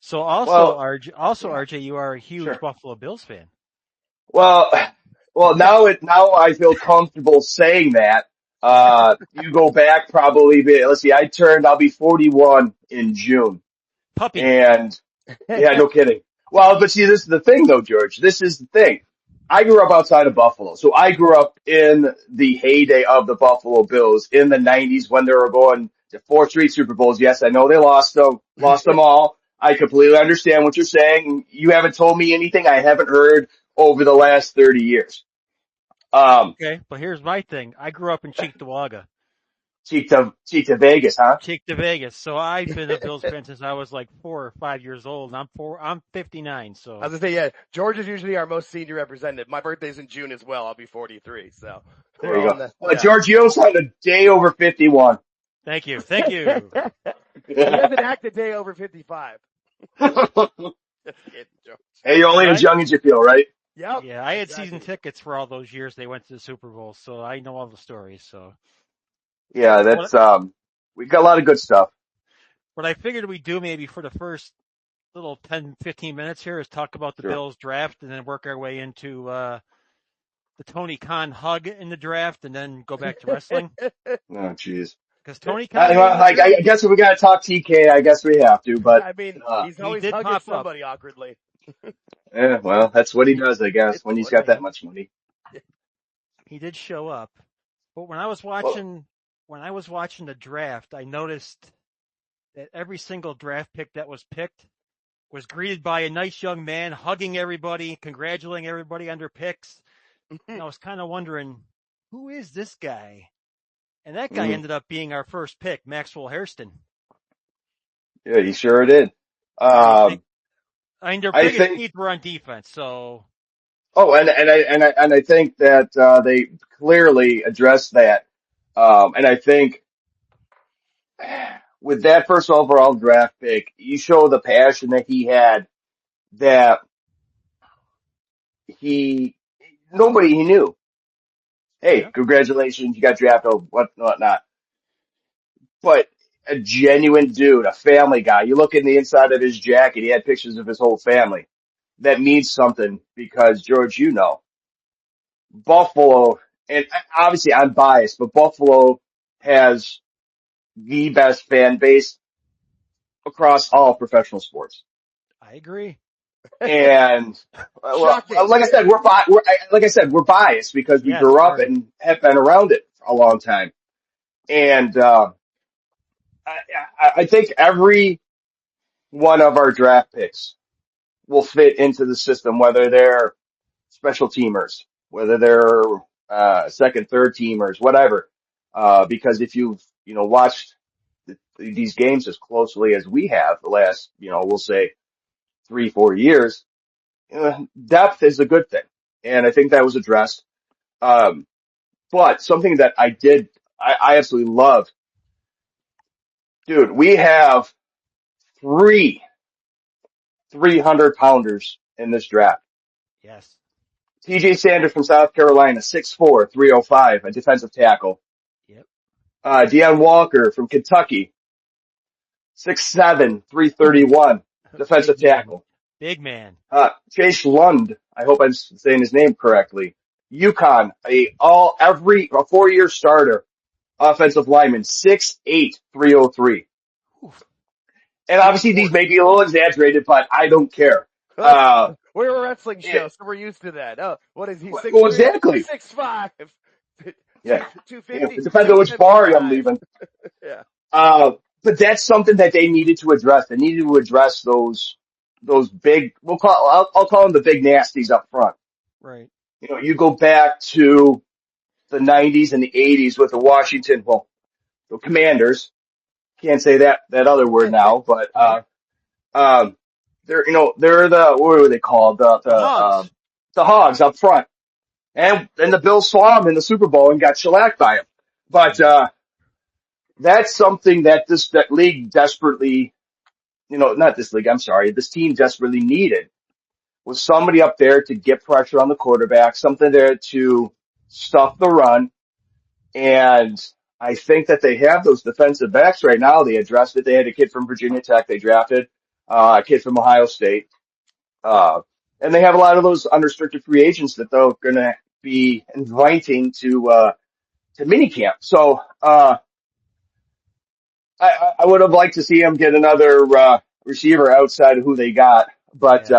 So also, RJ, you are a huge Sure. Buffalo Bills fan. Well, now I feel comfortable saying that. You go back probably, let's see, I'll be 41 in June. Puppy. And yeah, no kidding. Well, but see, this is the thing though, George. This is the thing. I grew up outside of Buffalo. So I grew up in the heyday of the Buffalo Bills in the 90s when they were going to 4 straight Super Bowls. Yes, I know they lost them all. I completely understand what you're saying. You haven't told me anything I haven't heard over the last 30 years. Um, Okay, but here's my thing. I grew up in Cheektowaga. Cheektowaga, Vegas, huh? Cheek to Vegas. So I've been a Bills fan since I was like 4 or 5 years old. And I'm 59. So I was gonna say, yeah, George is usually our most senior representative. My birthday's in June as well. I'll be 43. So There you go. George, you also had a day over 51. thank you. He has an active day over 55. Just kidding, George. Hey, you're only as young as you feel, right? Yep. Yeah, I had season tickets for all those years they went to the Super Bowl, so I know all the stories. So Yeah, that's we've got a lot of good stuff. what I figured we'd do maybe for the first little 10, 15 minutes here is talk about the Sure. Bills draft and then work our way into the Tony Khan hug in the draft and then go back to wrestling. Oh, jeez. Because Tony Khan, I guess if we gotta talk TK, I guess we have to. But I mean, he's he always did hugging pop up. somebody awkwardly. yeah, well, that's what he does, I guess, when he's got that much money. He did show up, but when I was watching the draft, I noticed that every single draft pick that was picked was greeted by a nice young man hugging everybody, congratulating everybody on their picks. And I was kind of wondering, who is this guy? And that guy ended up being our first pick, Maxwell Hairston. Yeah, he sure did. I mean, their I biggest think- needs were on defense, so Oh, and I think that they clearly addressed that. And I think with that first overall draft pick, you show the passion that he had that nobody he knew. Hey, yeah. congratulations, you got drafted, whatnot. But a genuine dude, a family guy. You look in the inside of his jacket, he had pictures of his whole family. That means something because, George, you know, Buffalo, and obviously I'm biased, but Buffalo has the best fan base across all professional sports. I agree. And well, Shocking. like I said, we're biased because we Yes, grew up very. and have been around it for a long time. And I think every one of our draft picks will fit into the system, whether they're special teamers, whether they're second, third teamers, whatever. Because if you've watched these games as closely as we have the last we'll say 3-4 years, depth is a good thing, and I think that was addressed. But something that I absolutely love, dude. We have 300-pounders in this draft. Yes. TJ Sanders from South Carolina, 6'4", 305, a defensive tackle. Yep. Deion Walker from Kentucky, 6'7", 331, defensive tackle. Big man. Chase Lund, I hope I'm saying his name correctly. UConn, a 4-year starter, offensive lineman, 6'8", 303. Oof. And obviously these may be a little exaggerated, but I don't care. We're a wrestling show, so we're used to that. Oh, what is he? 6'3"? Well, exactly. 6'5". Yeah. 250. It depends on which bar I'm leaving. Yeah. But that's something that they needed to address. They needed to address those big, I'll call them the big nasties up front. Right. You go back to the 90s and the 80s with the Commanders. Can't say that other word now, but, they're what were they called? Hogs. The Hogs up front. And the Bills saw them in the Super Bowl and got shellacked by them. But, that's something that that league desperately, not this league, I'm sorry, this team desperately needed was somebody up there to get pressure on the quarterback, something there to stuff the run. And I think that they have those defensive backs right now. They addressed it. They had a kid from Virginia Tech they drafted. a kid from Ohio State. And they have a lot of those unrestricted free agents that they're going to be inviting to minicamp. So, I would have liked to see him get another, receiver outside of who they got. But,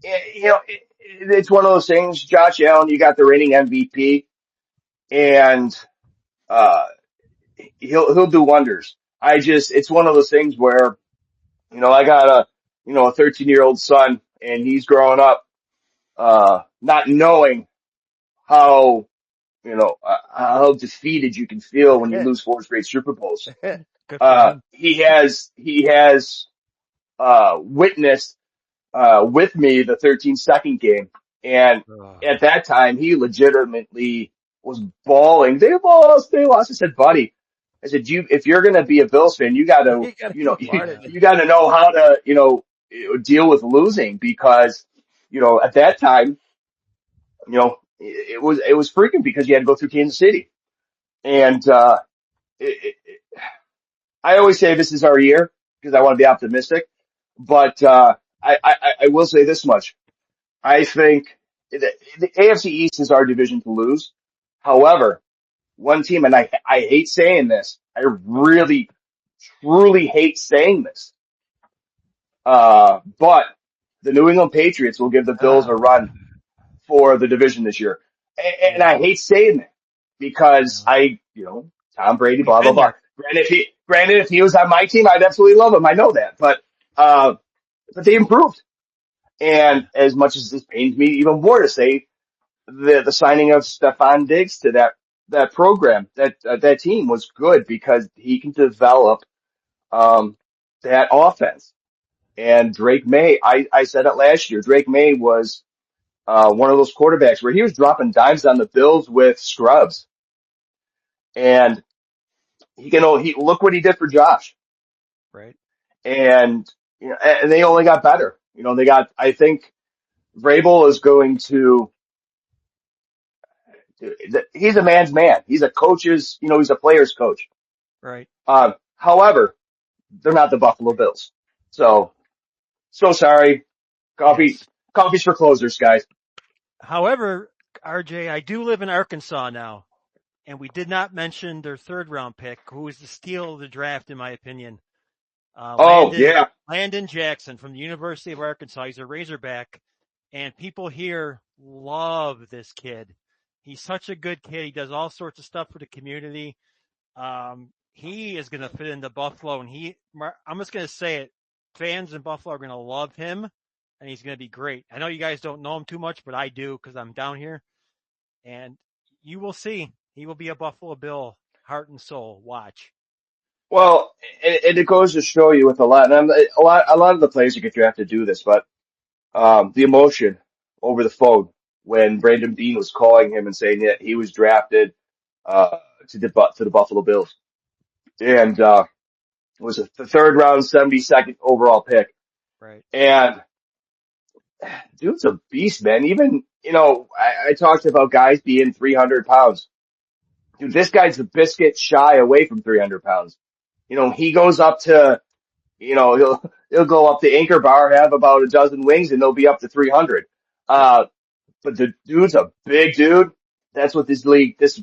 Yeah. it's one of those things. Josh Allen, you got the reigning MVP, and, uh, he'll do wonders. It's one of those things where, I got a 13-year-old son, and he's growing up, not knowing how, how defeated you can feel when you lose 4 straight Super Bowls. Good for him. He has witnessed, with me the 13-second game. And at that time, he legitimately was bawling. They lost. I said, buddy, if you're going to be a Bills fan, you got to, you got to know how to, deal with losing, because, at that time, it was freaking, because you had to go through Kansas City. And, it, it, I always say this is our year because I want to be optimistic, but, I will say this much. I think the AFC East is our division to lose. However, one team, and I hate saying this, I really, truly hate saying this, but the New England Patriots will give the Bills a run for the division this year. And I hate saying that because Tom Brady, blah, blah, blah. Granted, if he was on my team, I'd absolutely love him. I know that, but they improved. And as much as this pains me even more to say, the signing of Stephon Diggs to that program, that team was good because he can develop, that offense. And Drake May, I said it last year, Drake May was, one of those quarterbacks where he was dropping dimes on the Bills with scrubs. And he look what he did for Josh. Right. And, and they only got better. I think Vrabel is going to, he's a man's man. He's a coach's, he's a player's coach. Right. However, they're not the Buffalo Bills. So sorry. Coffee's for closers, guys. However, RJ, I do live in Arkansas now, and we did not mention their 3rd-round pick, who is the steal of the draft, in my opinion. Landon Jackson from the University of Arkansas. He's a Razorback, and people here love this kid. He's such a good kid. He does all sorts of stuff for the community. He is going to fit into Buffalo, and I'm just going to say it. Fans in Buffalo are going to love him, and he's going to be great. I know you guys don't know him too much, but I do because I'm down here. And you will see. He will be a Buffalo Bill, heart and soul. Watch. Well, and it goes to show you with a lot of the players that get drafted do this, but the emotion over the phone when Brandon Beane was calling him and saying that he was drafted to the Buffalo Bills, and it was the 3rd round, 72nd overall pick, Right. and dude's a beast, man. Even I talked about guys being 300 pounds. Dude, this guy's a biscuit shy away from 300 pounds. He goes up to, he'll go up the Anchor Bar, have about a dozen wings, and they'll be up to 300. But the dude's a big dude. That's what this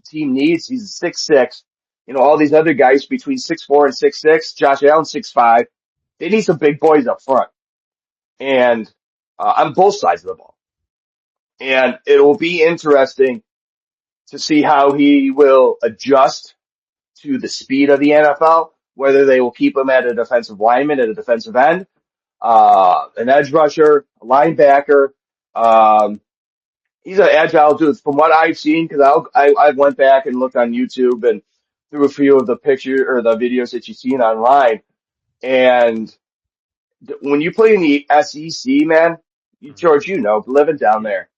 team needs. He's 6'6". All these other guys between 6'4" and 6'6". Josh Allen 6'5". They need some big boys up front. And, on both sides of the ball. And it will be interesting to see how he will adjust to the speed of the NFL, whether they will keep him at a defensive lineman, at a defensive end, an edge rusher, a linebacker. He's an agile dude. From what I've seen, because I went back and looked on YouTube and through a few of the pictures or the videos that you've seen online. And when you play in the SEC, man, George, living down there,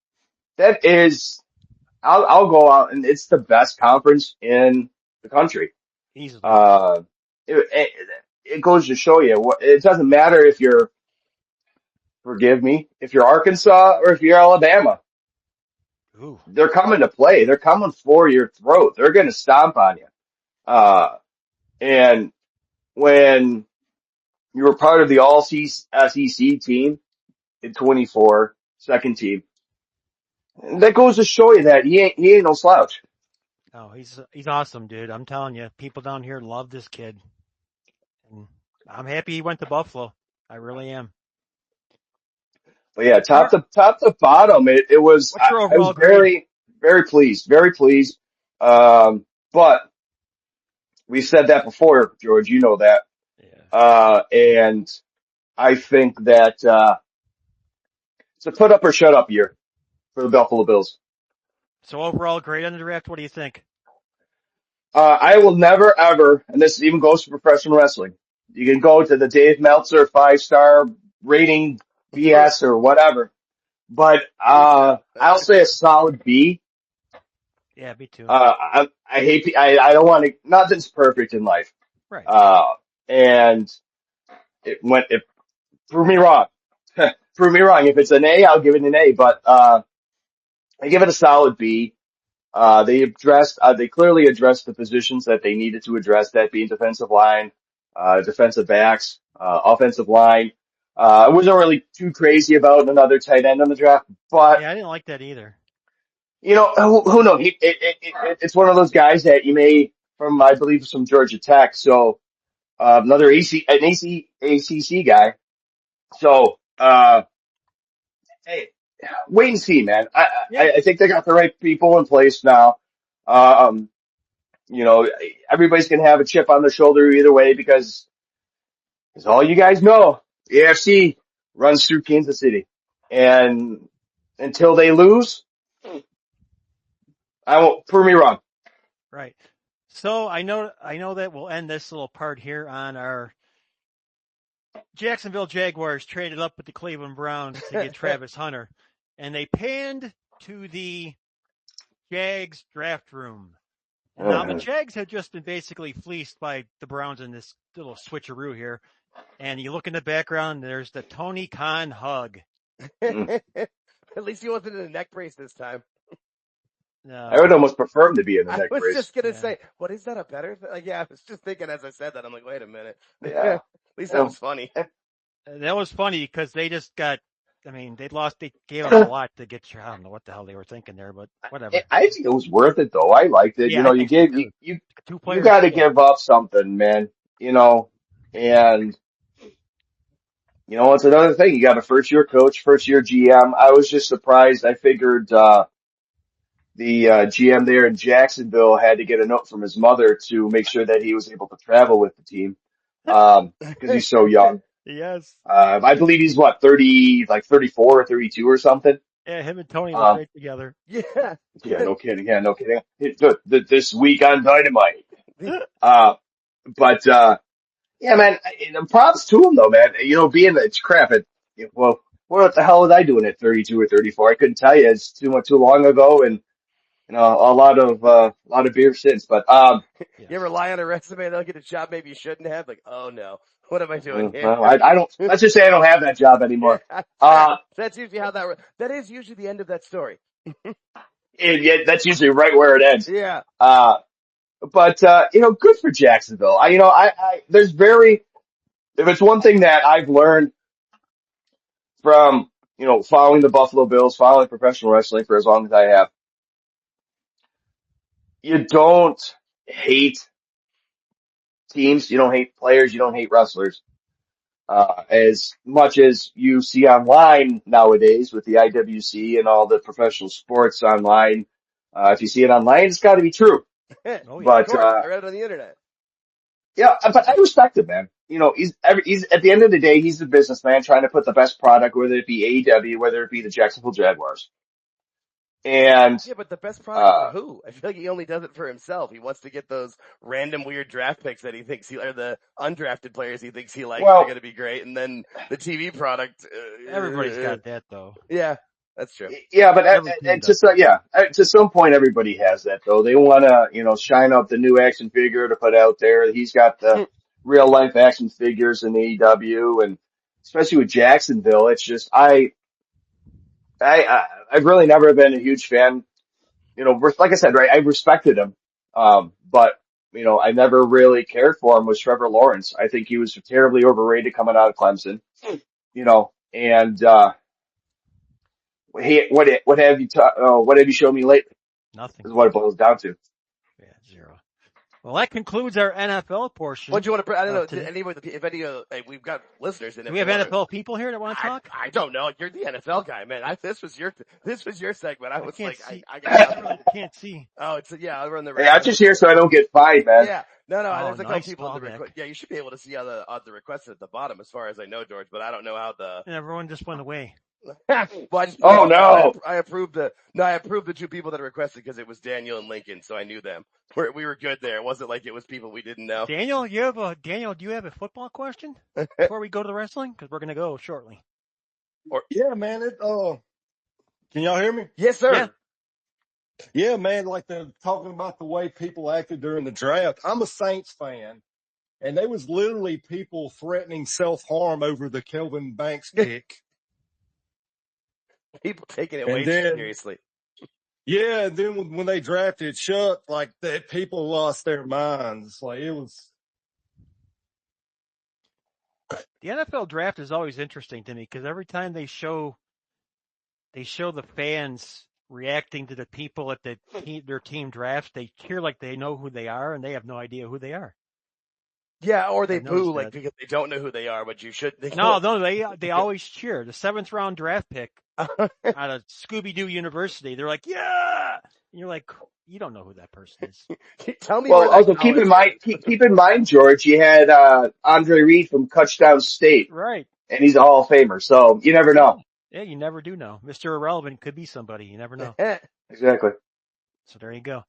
that is, I'll go out and it's the best conference in the country. Easily. It goes to show you it doesn't matter if you're, forgive me, if you're Arkansas or if you're Alabama. Ooh. They're coming to play. They're coming for your throat. They're going to stomp on you. And when You were part of the All SEC team in 24, second team. And that goes to show you that he ain't no slouch. Oh, he's awesome, dude. I'm telling you, people down here love this kid. And I'm happy he went to Buffalo. I really am. But yeah, top to bottom, it was, What's your I was overall grade? very pleased, very pleased. But we said that before, George, you know that. Yeah. And I think that, it's a put up or shut up year for the Buffalo Bills. So overall grade on the draft, what do you think? I will never ever, and this even goes for professional wrestling. You can go to the Dave Meltzer 5-star rating BS or whatever, but, I'll say a solid B. Yeah, me too. I hate, I don't want to, nothing's perfect in life. Right. And it prove me wrong. Prove me wrong. If it's an A, I'll give it an A, but, I give it a solid B. They clearly addressed the positions that they needed to address, that being defensive line, defensive backs, offensive line. I wasn't really too crazy about another tight end on the draft, but, Yeah, I didn't like that either. you know, who knows? It's one of those guys that you may, I believe, from Georgia Tech. So, another ACC guy. So, hey, wait and see, man. Yeah. I think they got the right people in place now. Um, you know, everybody's going to have a chip on their shoulder either way because, as all you guys know, the AFC runs through Kansas City. And until they lose, I won't, prove me wrong. Right. So I know that we'll end this little part here on our Jacksonville Jaguars traded up with the Cleveland Browns to get Travis Hunter, and they panned to the Jags draft room. And now the Jags have just been basically fleeced by the Browns in this little switcheroo here. And you look in the background, there's the Tony Khan hug. At least he wasn't in a neck brace this time. No. I would almost prefer him to be in the neck brace. I was just going to say, what is that a better thing? Like, yeah, I was just thinking as I said that, I'm like, wait a minute. Yeah. At least that was funny. That was funny because they just got, they gave up a lot to get, I don't know what the hell they were thinking there, but whatever. I think it was worth it though. I liked it. Yeah, you know, you got to give up something, man, you know, and you know, it's another thing. You got a first year coach, first year GM. I was just surprised. I figured, the GM there in Jacksonville had to get a note from his mother to make sure that he was able to travel with the team, because he's so young. Yes. I believe he's 34 or 32 or something. Yeah, him and Tony look great together. Yeah. Yeah, no kidding. Yeah, no kidding. This week on Dynamite. Yeah, man, props to him though, man. You know, being that crap well, what the hell was I doing at 32 or 34? I couldn't tell you. It's too long ago, and you know, a lot of beer since. But You ever lie on a resume and they'll get a job maybe you shouldn't have? Like, oh no, what am I doing here? well, I don't. Let's just say I don't have that job anymore. That's usually how that is usually the end of that story. Yeah, that's usually right where it ends. Yeah. But you know, good for Jacksonville. If it's one thing that I've learned from, you know, following the Buffalo Bills, following professional wrestling for as long as I have, you don't hate teams, you don't hate players, you don't hate wrestlers, as much as you see online nowadays with the IWC and all the professional sports online. If you see it online, it's got to be true. Oh, yeah, But, of course. I read it on the internet. Yeah, but I respect him, man. You know, he's at the end of the day, he's a businessman trying to put the best product, whether it be AEW, whether it be the Jacksonville Jaguars. And yeah, but the best product for who? I feel like he only does it for himself. He wants to get those random weird draft picks that he thinks or the undrafted players he thinks he likes are going to be great, and then the TV product. Everybody's got that though. Yeah, that's true. Yeah, but to some point, everybody has that though. They want to, you know, shine up the new action figure to put out there. He's got the real life action figures in AEW, and especially with Jacksonville, it's just I've really never been a huge fan. You know, like I said, right, I respected him. But I never really cared for him was Trevor Lawrence. I think he was terribly overrated coming out of Clemson. And what have you shown me lately? Nothing. Is what it boils down to. Yeah, 0. Well, that concludes our NFL portion. What do you want to? I don't know. If any, we've got listeners in it. Do we have NFL people here that want to talk? I don't know. You're the NFL guy, man. This was your segment. I was can't like, see. I got can't see. Oh, we're on the. Hey, I'm just here so I don't get fined, man. Yeah. No. There's a couple Nice people in the request. Yeah, you should be able to see all the requests at the bottom, as far as I know, George. But I don't know how the. And everyone just went away. Oh no! I approved the 2 people that requested because it was Daniel and Lincoln, so I knew them. We were good there. It wasn't like it was people we didn't know. Daniel, do you have a football question before we go to the wrestling? Because we're going to go shortly. Yeah, man. Can y'all hear me? Yes, sir. Yeah, man. Like they're talking about the way people acted during the draft. I'm a Saints fan, and there was literally people threatening self-harm over the Kelvin Banks pick. People taking it way too seriously. Yeah, and then when they drafted Chuck, like that, people lost their minds. Like it was. The NFL draft is always interesting to me because every time they show the fans reacting to the people at their team drafts, they cheer like they know who they are, and they have no idea who they are. Yeah, or they boo because they don't know who they are, but you should. They always cheer. The 7th round draft pick out of Scooby-Doo University, they're like, yeah! And you're like, you don't know who that person is. Tell me. Well, also keep in mind, George, you had Andre Reed from Touchdown State. Right. And he's a Hall of Famer, so you never know. Yeah, you never do know. Mr. Irrelevant could be somebody. You never know. Exactly. So there you go.